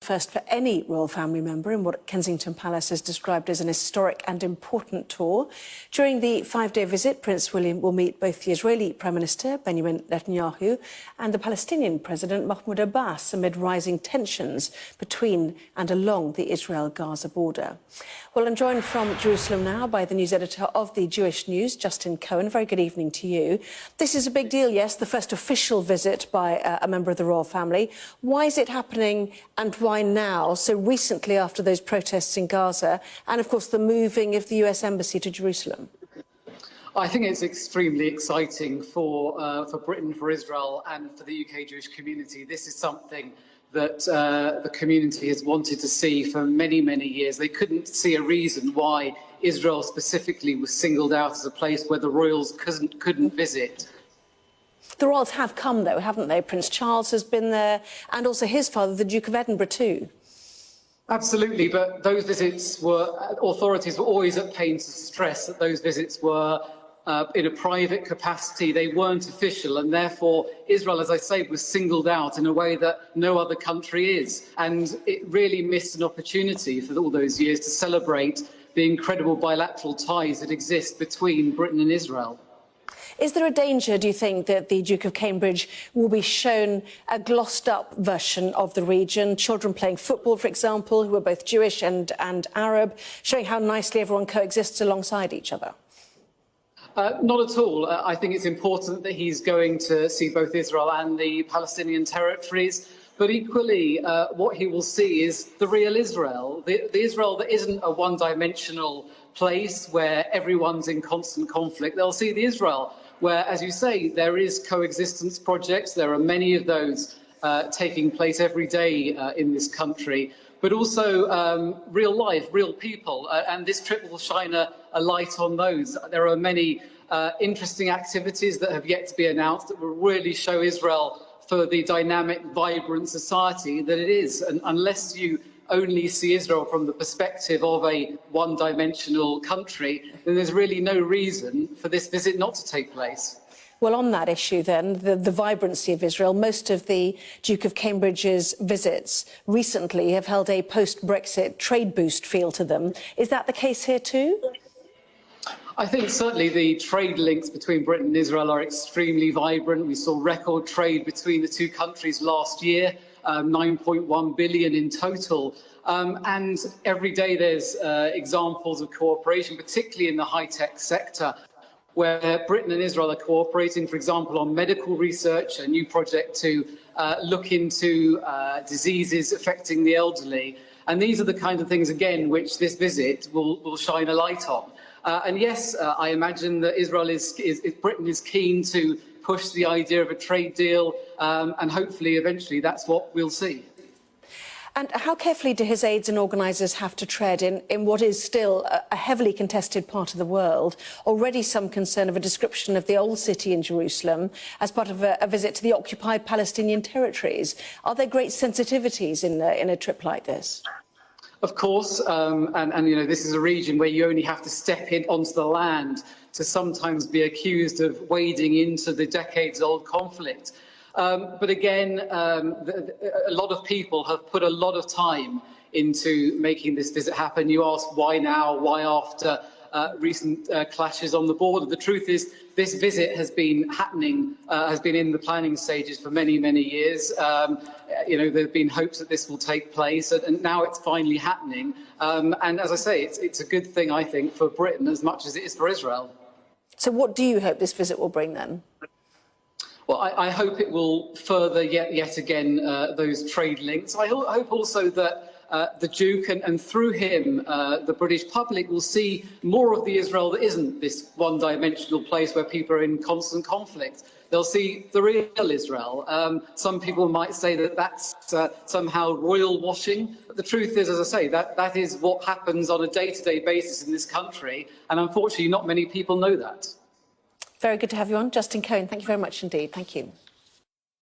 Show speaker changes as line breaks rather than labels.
first for any royal family member in what Kensington Palace has described as an historic and important tour. During the 5-day visit, Prince William will meet both the Israeli Prime Minister Benjamin Netanyahu and the Palestinian President Mahmoud Abbas amid rising tensions between and along the Israel-Gaza border. Well, I'm joined from Jerusalem now by the news editor of the Jewish News, Justin Cohen. Very good evening to you. This is a big deal, yes, the first official visit by a member of the royal family. Why is it happening and why now, so recently after those protests in Gaza and, of course, the moving of the US Embassy to Jerusalem?
I think it's extremely exciting for Britain, for Israel and for the UK Jewish community. This is something that the community has wanted to see for many, many years. They couldn't see a reason why Israel specifically was singled out as a place where the royals couldn't visit.
The royals have come, though, haven't they? Prince Charles has been there, and also his father, the Duke of Edinburgh, too. Absolutely,
but those visits authorities were always at pains to stress that those visits were in a private capacity. They weren't official, and therefore Israel, as I say, was singled out in a way that no other country is. And it really missed an opportunity for all those years to celebrate the incredible bilateral ties that exist between Britain and Israel.
Is there a danger, do you think, that the Duke of Cambridge will be shown a glossed-up version of the region? Children playing football, for example, who are both Jewish and Arab, showing how nicely everyone coexists alongside each other?
Not at all. I think it's important that he's going to see both Israel and the Palestinian territories. But equally, what he will see is the real Israel, the Israel that isn't a one-dimensional place where everyone's in constant conflict. They'll see the Israel where, as you say, there is coexistence projects. There are many of those taking place every day in this country, but also real life, real people. And this trip will shine a light on those. There are many interesting activities that have yet to be announced that will really show Israel for the dynamic, vibrant society that it is. And unless you only see Israel from the perspective of a one-dimensional country, then there's really no reason for this visit not to take place.
Well, on that issue then, the vibrancy of Israel, most of the Duke of Cambridge's visits recently have held a post-Brexit trade boost feel to them. Is that the case here too?
I think certainly the trade links between Britain and Israel are extremely vibrant. We saw record trade between the two countries last year, 9.1 billion in total. And every day there's examples of cooperation, particularly in the high-tech sector, where Britain and Israel are cooperating, for example, on medical research, a new project to look into diseases affecting the elderly. And these are the kind of things, again, which this visit will shine a light on. And yes, I imagine that Britain is keen to push the idea of a trade deal, and hopefully, eventually, that's what we'll see.
And how carefully do his aides and organisers have to tread in what is still a heavily contested part of the world? Already some concern of a description of the old city in Jerusalem as part of a visit to the occupied Palestinian territories. Are there great sensitivities in a trip like this?
Of course, and you know, this is a region where you only have to step in onto the land to sometimes be accused of wading into the decades-old conflict. But again, a lot of people have put a lot of time into making this visit happen. You ask why now, why after recent clashes on the border. The truth is this visit has been happening, has been in the planning stages for many, many years. You know, there have been hopes that this will take place, and now it's finally happening. And as I say, it's a good thing, I think, for Britain as much as it is for Israel.
So what do you hope this visit will bring then?
Well, I hope it will further yet again those trade links. I hope also that the Duke and through him the British public will see more of the Israel that isn't this one-dimensional place where people are in constant conflict. They'll see the real Israel. Some people might say that that's somehow royal washing. But the truth is, as I say, that is what happens on a day-to-day basis in this country. And unfortunately, not many people know that.
Very good to have you on. Justin Cohen, thank you very much indeed. Thank you.